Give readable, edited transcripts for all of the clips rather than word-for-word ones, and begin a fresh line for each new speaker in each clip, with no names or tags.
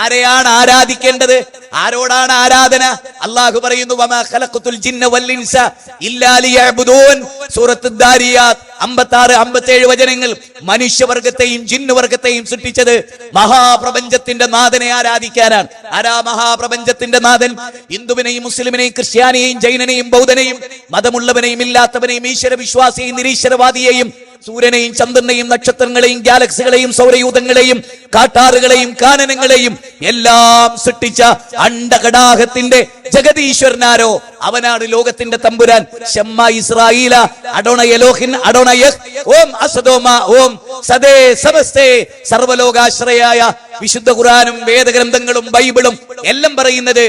ആരെയാണ് ആരാധിക്കേണ്ടത്? ആരോടാണ് ആരാധന? അള്ളാഹു പറയുന്നു വമാ ഖലഖതുൽ ജിന്ന വൽ ഇൻസ ഇല്ലാ ലിയഅ്ബുദൂൻ. സൂറത്ത് ദാരിയാത്ത് 56-57 വചനങ്ങൾ. മനുഷ്യവർഗത്തെയും ജിന്നുവർഗത്തെയും സൃഷ്ടിച്ചത് മഹാപ്രപഞ്ചത്തിന്റെ നാഥനെ ആരാധിക്കാനാണ്. ആരാ മഹാപ്രപഞ്ചത്തിന്റെ നാഥൻ? ഹിന്ദുവിനെയും മുസ്ലിമിനെയും ക്രിസ്ത്യാനിയെയും ജൈനനെയും ബൗദ്ധനെയും മതമുള്ളവനെയും ഇല്ലാത്തവനെയും ഈശ്വര വിശ്വാസിയെയും നിരീശ്വരവാദിയെയും സൂര്യനെയും ചന്ദ്രനെയും നക്ഷത്രങ്ങളെയും ഗാലക്സികളെയും സൗരയൂഥങ്ങളെയും കാട്ടാറുകളെയും കാനനങ്ങളെയും എല്ലാം സൃഷ്ടിച്ച അണ്ടകടാഹത്തിന്റെ ജഗതീശ്വരനാരോ അവനാണ് ലോകത്തിന്റെ തമ്പുരാൻ. ശമ്മ ഇസ്രായേല അഡോണ എലോഹിൻ അഡോണ യഹ് ഓം അസദോമ ഓം സദേ സമസ്തേ. സർവലോകാശ്രയായ വിശുദ്ധ ഖുർആനും വേദഗ്രന്ഥങ്ങളും ബൈബിളും എല്ലാം പറയുന്നത്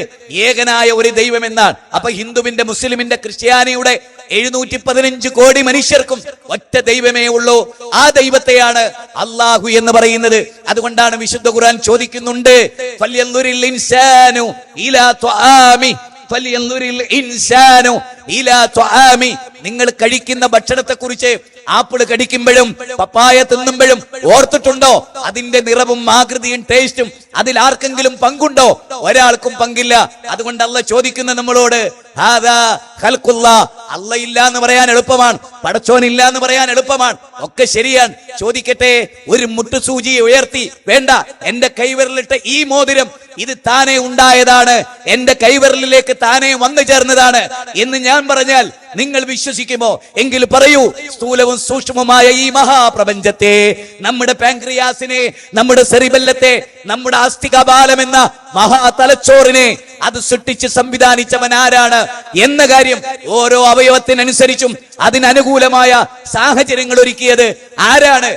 ഏകനായ ഒരു ദൈവം എന്നാണ്. അപ്പൊ ഹിന്ദുവിന്റെ, മുസ്ലിമിന്റെ, ക്രിസ്ത്യാനിയുടെ 715 കോടി മനുഷ്യർക്കും ഒറ്റ ദൈവമേ ഉള്ളൂ. ആ ദൈവത്തെയാണ് അള്ളാഹു എന്ന് പറയുന്നത്. അതുകൊണ്ടാണ് വിശുദ്ധ ഖുർആൻ ചോദിക്കുന്നുണ്ട് ഫല്യൻദുരിൽ ഇൻസാനു ഇലാ ത്വആമി ഫല്യൻദുരിൽ ഇൻസാനു ഇലാ ത്വആമി. നിങ്ങൾ കഴിക്കുന്ന ഭക്ഷണത്തെ കുറിച്ച് ആപ്പിൾ കടിക്കുമ്പോഴും പപ്പായ തിന്നുമ്പോഴും ഓർത്തിട്ടുണ്ടോ? അതിന്റെ നിറവും ആകൃതിയും ടേസ്റ്റും അതിൽ ആർക്കെങ്കിലും പങ്കുണ്ടോ? ഒരാൾക്കും പങ്കില്ല. അതുകൊണ്ട് അള്ളാഹ് ചോദിക്കുന്ന നമ്മളോട് ഹാദാ ഖൽഖുല്ലാ. അള്ളാഹ് ഇല്ല എന്ന് പറയാൻ എളുപ്പമാണ്, പടച്ചോൻ ഇല്ല എന്ന് പറയാൻ എളുപ്പമാണ്, ഒക്കെ ശരിയാണ്. ചോദിക്കട്ടെ, ഒരു മുട്ടുസൂചിയെ ഉയർത്തി വേണ്ട, എന്റെ കൈവിരലിട്ട് ഈ മോതിരം ഇത് താനെ ഉണ്ടായതാണ്, എന്റെ കൈവിരലിലേക്ക് താനെ വന്നു ചേർന്നതാണ് എന്ന് ഞാൻ പറഞ്ഞാൽ നിങ്ങൾ വിശ്വസിക്കുമോ? എങ്കിൽ പറയൂ, സ്ഥൂലവും സൂക്ഷ്മവുമായ ഈ മഹാപ്രപഞ്ചത്തെ, നമ്മുടെ പാൻക്രിയാസിനെ, നമ്മുടെ സെറിബെല്ലത്തെ, നമ്മുടെ ആസ്തികപാലം എന്ന മഹാ തലച്ചോറിനെ അത് സൃഷ്ടിച്ച് സംവിധാനിച്ചവൻ ആരാണ് എന്ന കാര്യം, ഓരോ അവയവത്തിനനുസരിച്ചും അതിനനുകൂലമായ സാഹചര്യങ്ങൾ ഒരുക്കിയത് ആരാണ്?